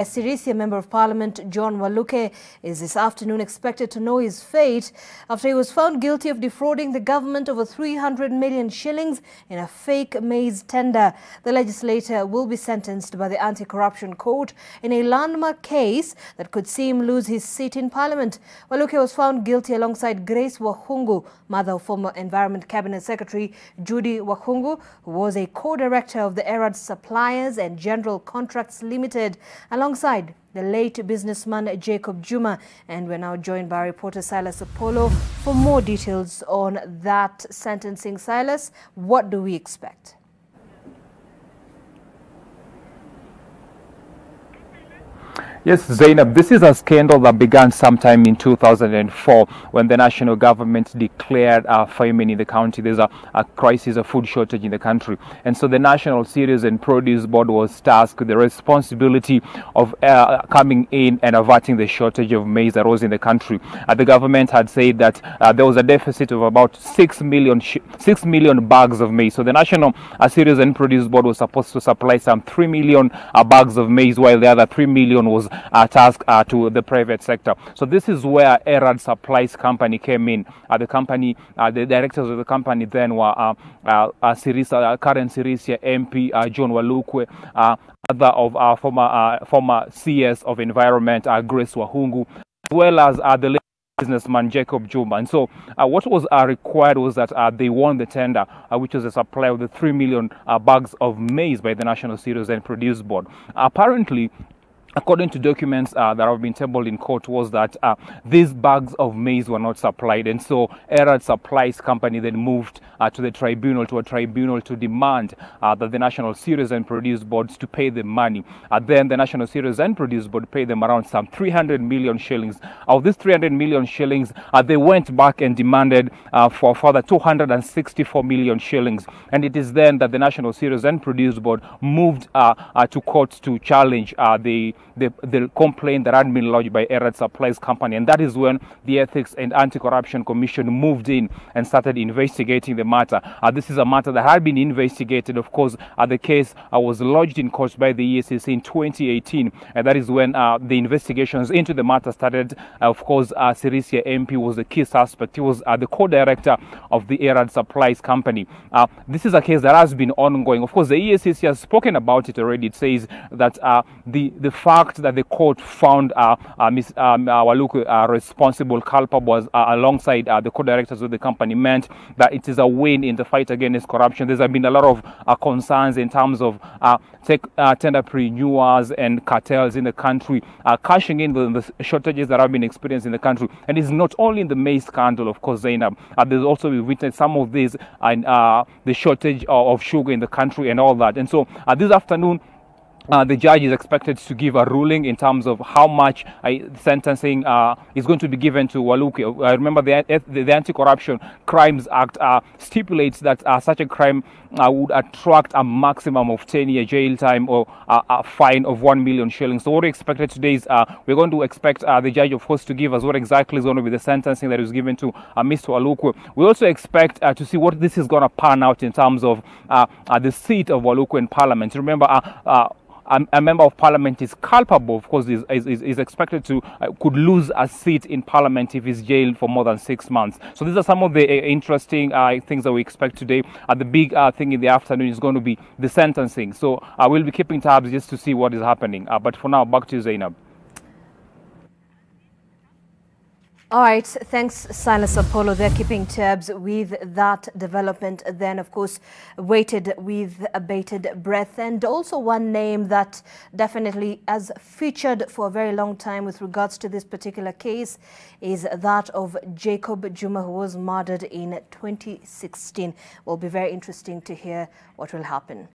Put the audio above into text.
Sirisia Member of Parliament John Waluke is this afternoon expected to know his fate after he was found guilty of defrauding the government over 300 million shillings in a fake maize tender. The legislator will be sentenced by the Anti-Corruption Court in a landmark case that could see him lose his seat in Parliament. Waluke was found guilty alongside Grace Wakhungu, mother of former Environment Cabinet Secretary Judy Wakhungu, who was a co-director of the Erad Suppliers and General Contracts Limited, alongside the late businessman Jacob Juma. And we're now joined by reporter Silas Apollo for more details on that sentencing. Silas, what do we expect? Yes, Zainab, this is a scandal that began sometime in 2004 when the national government declared famine in the country. There's a crisis, a food shortage in the country. And so the National Cereals and Produce Board was tasked with the responsibility of coming in and averting the shortage of maize that was in the country. The government had said that there was a deficit of about 6 million bags of maize. So the National Cereals and Produce Board was supposed to supply some 3 million bags of maize, while the other 3 million was task to the private sector. So this is where Erad Supplies company came in. The directors of the company then were current Sirisia MP John Waluke, other of former CS of Environment Grace Wakhungu, as well as the late businessman Jacob Juma. And so what was required was that they won the tender, which was a supply of the 3 million bags of maize by the National Cereals and Produce Board. Apparently, according to documents that have been tabled in court, was that these bags of maize were not supplied. And so Erad Supplies company then moved to a tribunal to demand that the National Cereals and Produce Board to pay them money. Then the National Cereals and Produce Board paid them around some 300 million shillings. Of these 300 million shillings, they went back and demanded for further 264 million shillings. And it is then that the National Cereals and Produce Board moved to court to challenge the complaint that had been lodged by Erad Supplies company. And that is when the Ethics and Anti-Corruption Commission moved in and started investigating the matter. This is a matter that had been investigated. Of course, the case was lodged in court by the EACC in 2018, and that is when the investigations into the matter started. Of course, Sirisia MP was the key suspect. He was the co-director of the Erad Supplies company. This is a case that has been ongoing. Of course, the EACC has spoken about it already. It says that the fact that the court found Ms. Waluke responsible, culpable, alongside the co-directors of the company, meant that it is a win in the fight against corruption. There's been a lot of concerns in terms of tenderpreneurs and cartels in the country cashing in the shortages that have been experienced in the country. And it's not only in the maize scandal, of course, Zainab. There's also, we've witnessed some of these and the shortage of sugar in the country and all that. And so this afternoon, the judge is expected to give a ruling in terms of how much sentencing is going to be given to Waluke. Remember, the Anti-Corruption Crimes Act stipulates that such a crime would attract a maximum of 10-year jail time or a fine of 1 million shillings. So what we expected today is we're going to expect the judge, of course, to give us what exactly is going to be the sentencing that is given to Mr. Waluke. We also expect to see what this is going to pan out in terms of the seat of Waluke in Parliament. Remember, a member of parliament is culpable, of course, is expected to could lose a seat in parliament if he's jailed for more than 6 months. So these are some of the interesting things that we expect today. The big thing in the afternoon is going to be the sentencing. So we'll be keeping tabs just to see what is happening. But for now, back to you, Zainab. All right, thanks, Silas Apollo. They're keeping tabs with that development. Then, of course, waited with bated breath. And also one name that definitely has featured for a very long time with regards to this particular case is that of Jacob Juma, who was murdered in 2016. Will be very interesting to hear what will happen.